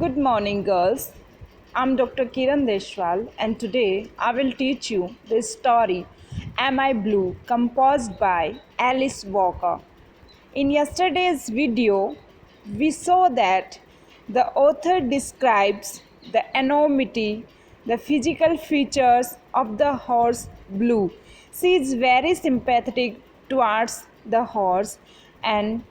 Good morning, girls. I'm Dr. Kiran Deshwal, and today I will teach you the story Am I Blue, composed by Alice Walker. In yesterday's video, we saw that the author describes the anonymity, the physical features of the horse Blue. She is very sympathetic towards the horse and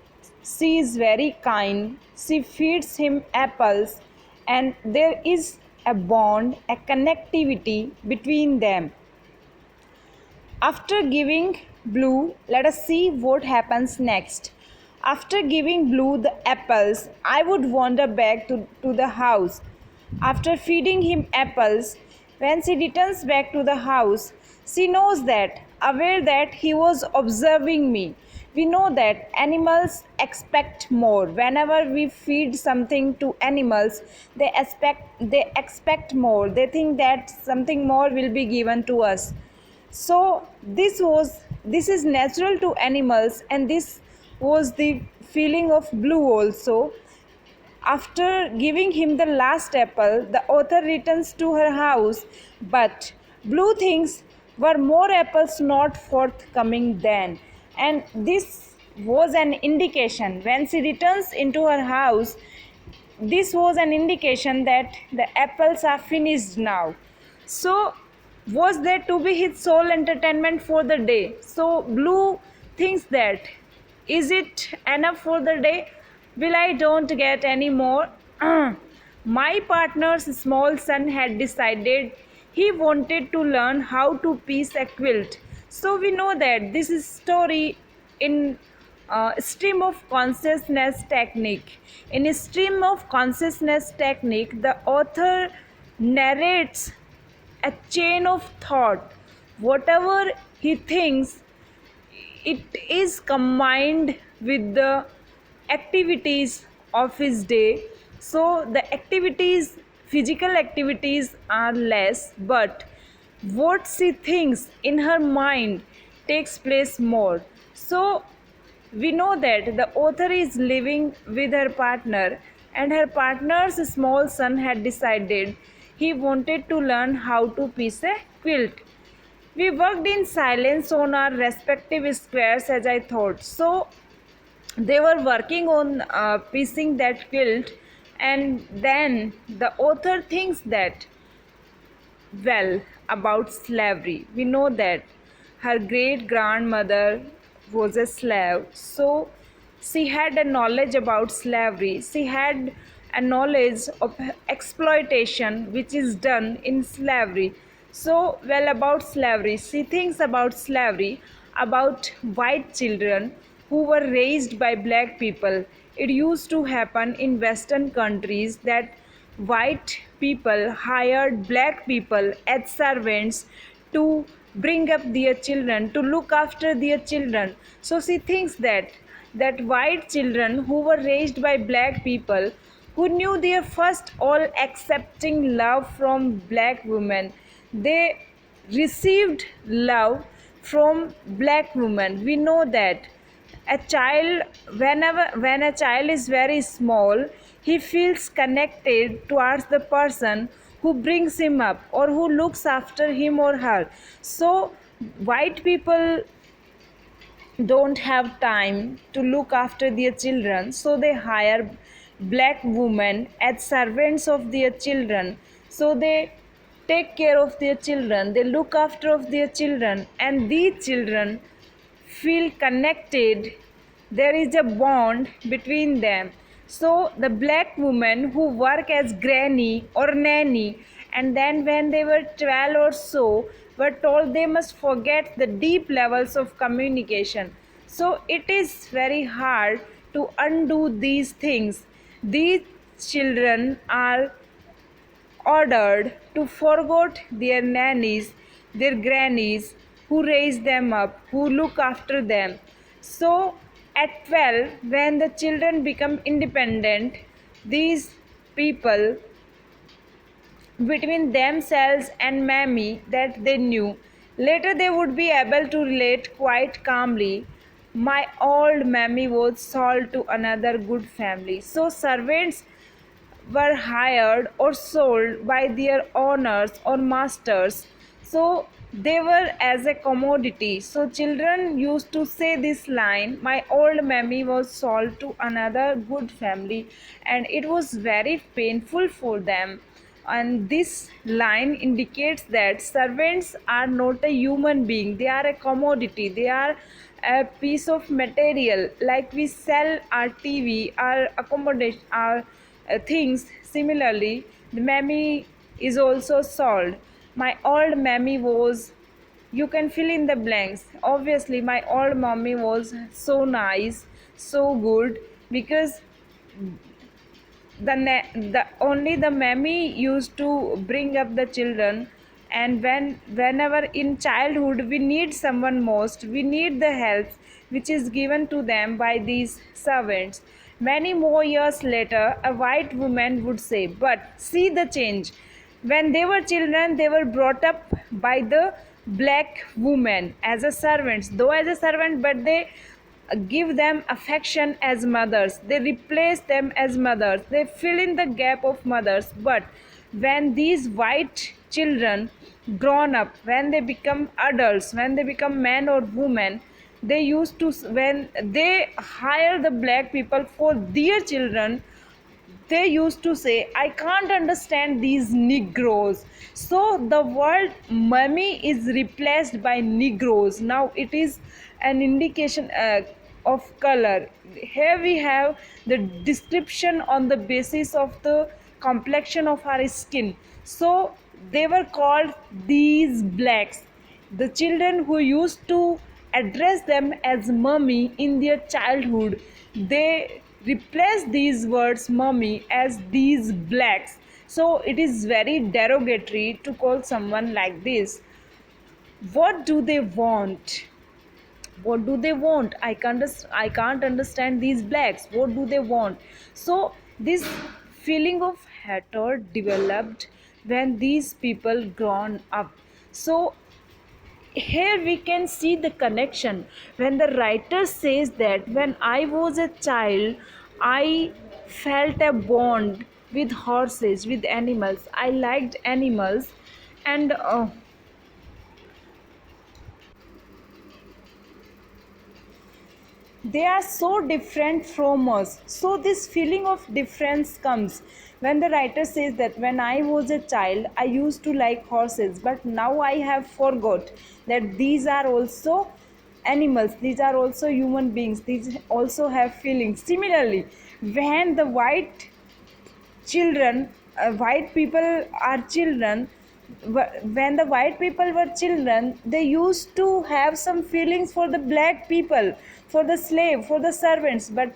she is very kind. She feeds him apples and there is a bond, a connectivity between them. After giving Blue, let us see what happens next. After giving Blue the apples, I would wander back to the house. After feeding him apples, when she returns back to the house, she knows that, aware that he was observing me. We know that animals expect more. Whenever we feed something to animals, they expect more. They think that something more will be given to us. So this is natural to animals, and this was the feeling of Blue also. After giving him the last apple, the author returns to her house, but Blue thinks were more apples not forthcoming then, and this was an indication. When she returns into her house, this was an indication that the apples are finished now. So was there to be his sole entertainment for the day? So Blue thinks that, is it enough for the day? Will I don't get any more? My partner's small son had decided he wanted to learn how to piece a quilt. So we know that this is story in stream of consciousness technique. In a stream of consciousness technique, the author narrates a chain of thought. Whatever he thinks, it is combined with the activities of his day. So the activities, physical activities are less, but what she thinks in her mind takes place more. So we know that the author is living with her partner, and her partner's small son had decided he wanted to learn how to piece a quilt. We worked in silence on our respective squares, as I thought. So they were working on piecing that quilt, and then the author thinks that, well, about slavery. We know that her great grandmother was a slave, so she had a knowledge about slavery. She had a knowledge of exploitation which is done in slavery. So, well, about slavery, she thinks about slavery, about white children who were raised by black people. It used to happen in Western countries that white people hired black people as servants to bring up their children, to look after their children. So she thinks that white children who were raised by black people, who knew their first all accepting love from black women, they received love from black women. We know that a child, when a child is very small, he feels connected towards the person who brings him up or who looks after him or her. So white people don't have time to look after their children, so they hire black women as servants of their children. So they take care of their children, they look after of their children, and these children feel connected. There is a bond between them. So the black women who work as granny or nanny, and then when they were 12 or so, were told they must forget the deep levels of communication. So it is very hard to undo these things. These children are ordered to forget their nannies, their grannies, who raise them up, who look after them. So, at 12, when the children become independent, these people between themselves and mammy that they knew, later they would be able to relate quite calmly. My old mammy was sold to another good family. So servants were hired or sold by their owners or masters. So they were as a commodity. So children used to say this line, my old mammy was sold to another good family, and it was very painful for them. And this line indicates that servants are not a human being, they are a commodity, they are a piece of material, like we sell our TV, our accommodation, our things. Similarly, the mammy is also sold. My old mammy was, you can fill in the blanks. Obviously my old mommy was so nice, so good, because the only the mammy used to bring up the children. And whenever in childhood we need someone most, we need the help which is given to them by these servants. Many more years later a white woman would say, but see the change. When they were children they were brought up by the black woman as a servants, though as a servant, but they give them affection as mothers, they replace them as mothers, they fill in the gap of mothers. But when these white children grown up, when they become adults, when they become man or woman, they used to, when they hire the black people for their children, they used to say, I can't understand these negroes. So the word mummy is replaced by negroes. Now it is an indication of color. Here we have the description on the basis of the complexion of our skin. So they were called these blacks. The children who used to address them as mummy in their childhood, they replace these words mummy as these blacks. So it is very derogatory to call someone like this. What do they want? What do they want? I can't understand these blacks. What do they want? So this feeling of hatred developed when these people grown up. So here we can see the connection when the writer says that when I was a child I felt a bond with horses, with animals, I liked animals. And they are so different from us. So this feeling of difference comes when the writer says that when I was a child I used to like horses, but now I have forgot that these are also animals, these are also human beings, these also have feelings. Similarly, when the white people are children, when the white people were children they used to have some feelings for the black people, for the slave, for the servants. But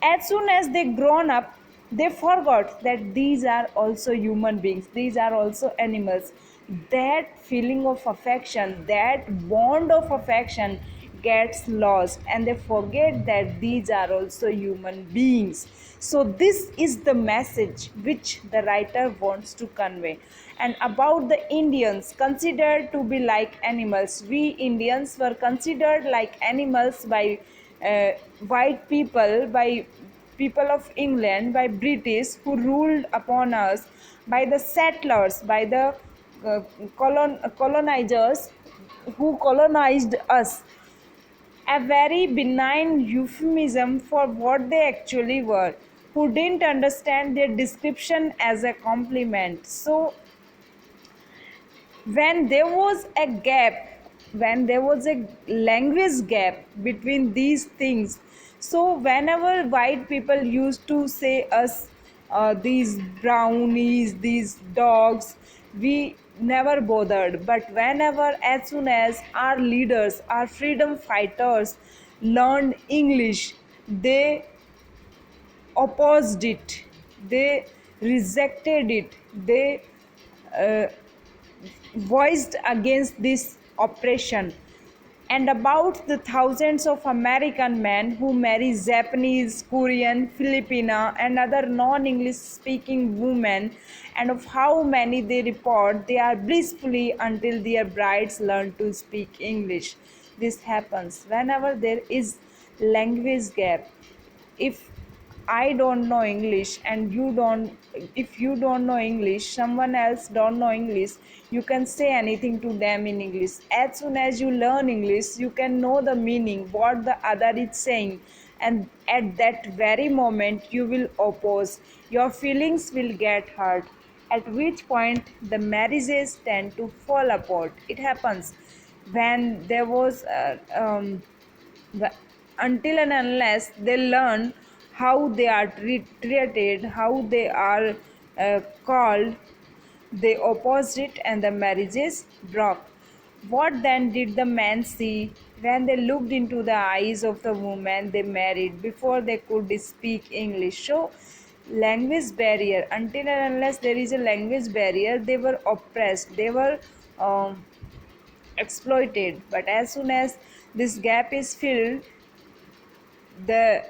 as soon as they grown up they forgot that these are also human beings, these are also animals. That feeling of affection, that bond of affection gets lost and they forget that these are also human beings. So this is the message which the writer wants to convey. And about the Indians considered to be like animals, we Indians were considered like animals by uh, white people, by people of England, by British who ruled upon us, by the settlers, by the colonizers who colonized us. A very benign euphemism for what they actually were, who didn't understand their description as a compliment. So when there was a gap, when there was a language gap between these things, so whenever white people used to say us, these brownies, these dogs, we never bothered. But whenever, as soon as our leaders, our freedom fighters learned English, they opposed it, they rejected it, they uh, voiced against this oppression. And about the thousands of American men who marry Japanese, Korean, Filipina, and other non English speaking women, and of how many they report they are blissfully until their brides learn to speak English. This happens whenever there is language gap. If I don't know English and you don't, if you don't know English, someone else don't know English, you can say anything to them in English. As soon as you learn English, you can know the meaning what the other is saying, and at that very moment you will oppose, your feelings will get hurt, at which point the marriages tend to fall apart. It happens when there was until and unless they learn how they are treated, how they are called, they opposed it and the marriages broke. What then did the men see when they looked into the eyes of the woman they married before they could speak English? So, language barrier, until and unless there is a language barrier, they were oppressed, they were um, exploited. But as soon as this gap is filled, the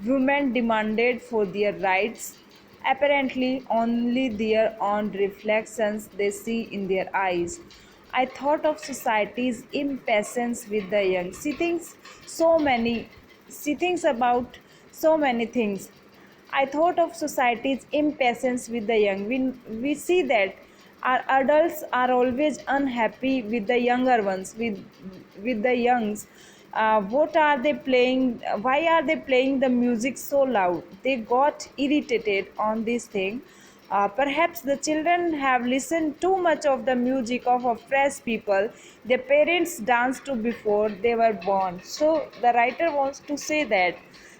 women demanded for their rights, apparently only their own reflections they see in their eyes. I thought of society's impatience with the young. She thinks about so many things. I thought of society's impatience with the young. We see that our adults are always unhappy with the younger ones, with the youngs. What are they playing? Why are they playing the music so loud? They got irritated on this thing. Perhaps the children have listened too much of the music of oppressed people their parents danced to before they were born. So the writer wants to say that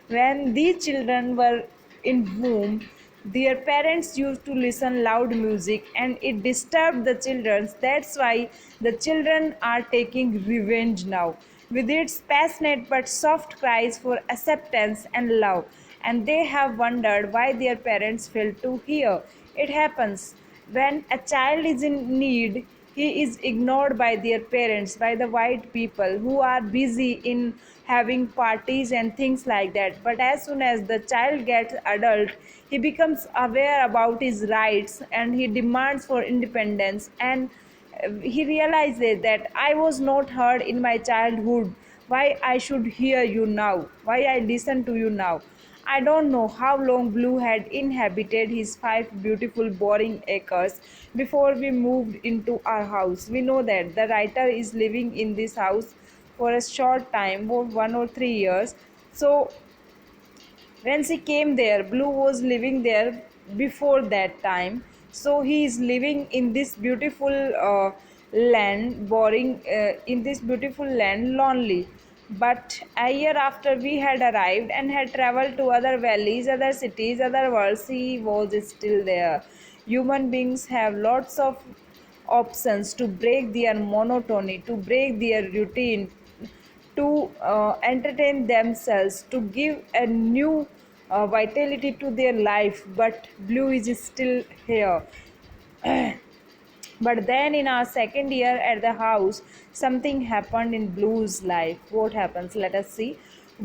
when these children were in womb, their parents used to listen loud music and it disturbed the children. That's why the children are taking revenge now with its passionate but soft cries for acceptance and love, and they have wondered why their parents failed to hear. It happens when a child is in need, he is ignored by their parents, by the white people who are busy in having parties and things like that. But as soon as the child gets adult, he becomes aware about his rights and he demands for independence, and he realizes that I was not heard in my childhood. Why I should hear you now? Why I listen to you now? I don't know how long Blue had inhabited his 5 beautiful boring acres before we moved into our house. We know that the writer is living in this house for a short time, for 1 or 3 years. So when she came there, Blue was living there before that time. So he is living in this beautiful land, boring, in this beautiful land, lonely. But a year after we had arrived and had traveled to other valleys, other cities, other worlds, he was still there. Human beings have lots of options to break their monotony, to break their routine, to entertain themselves, to give a new vitality to their life. But Blue is still here. But then in our second year at the house, something happened in Blue's life. What happens? Let us see.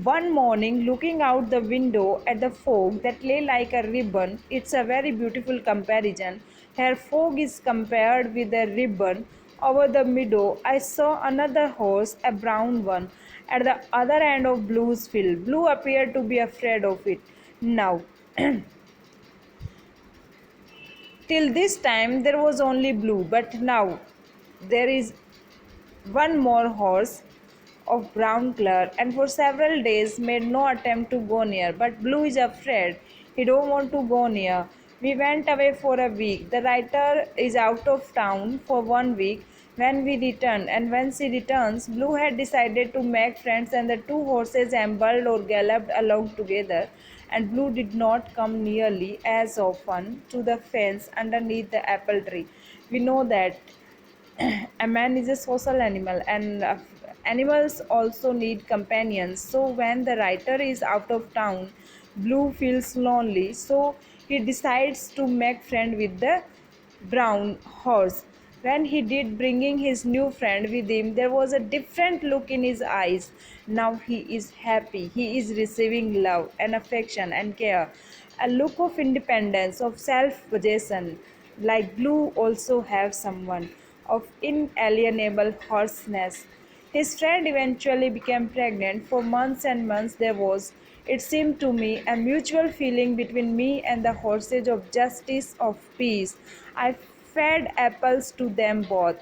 One morning, looking out the window at the fog that lay like a ribbon, it's a very beautiful comparison. Her fog is compared with a ribbon over the meadow. I saw another horse, a brown one, at the other end of Blue's field. Blue appeared to be afraid of it. Now, till this time there was only Blue, but now there is one more horse of brown color, and for several days made no attempt to go near. But Blue is afraid. He don't want to go near. We went away for a week. The writer is out of town for 1 week. When we return, and when she returns, Blue had decided to make friends, and the two horses ambled or galloped along together. And Blue did not come nearly as often to the fence underneath the apple tree. We know that a man is a social animal, and animals also need companions. So when the writer is out of town, Blue feels lonely, so he decides to make friend with the brown horse. When he did, bringing his new friend with him, there was a different look in his eyes. Now he is happy, he is receiving love and affection and care, a look of independence, of self possession. Like Blue also have someone of inalienable hoarseness. His friend eventually became pregnant. For months and months there was It seemed to me a mutual feeling between me and the horses of justice, of peace. I fed apples to them both.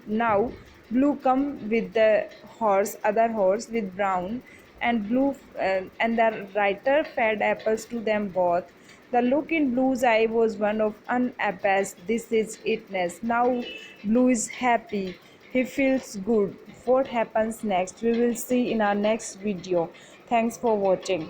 Now blue come with the horse, other horse with brown, and blue, and the writer fed apples to them both. The look in Blue's eye was one of unabashed, this is itness. Now Blue is happy. He feels good. What happens next? We will see in our next video. Thanks for watching.